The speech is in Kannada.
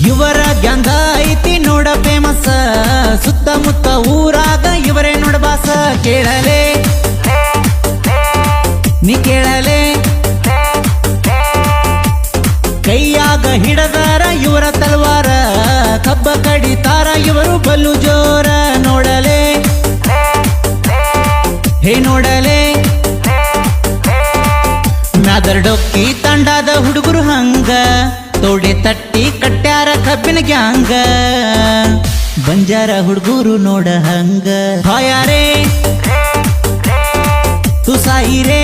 ಇವರ ಗ್ಯಾಂಗ ಐತಿ ನೋಡ ಫೇಮಸ್, ಸುತ್ತಮುತ್ತ ಊರಾಗ ಇವರೇ ನೋಡಬಾಸ. ಕೇಳಲೆ ನೀ ಕೇಳಲೆ, ಕೈಯಾಗ ಹಿಡದಾರ ಇವರ ತಲ್ವಾರ, ಕಬ್ಬ ಕಡಿತಾರ ಇವರು ಬಲು ಜೋರ. ನೋಡಲೆ ಹೇ ನೋಡಲೆ, ಮ್ಯಾದರ್ಡೊಕ್ಕಿ ತಂಡದ ಹುಡುಗರು ಹಂಗ, ತೋಡೆ ತಟ್ಟಿ ಕಟ್ಟ್ಯಾರ ಕಬ್ಬಿನ ಗ್ಯಾಂಗ. ಬಂಜಾರ ಹುಡುಗರು ನೋಡ ಹಂಗ. ಹಾಯಾರೇ ತುಸಾಯಿರೇ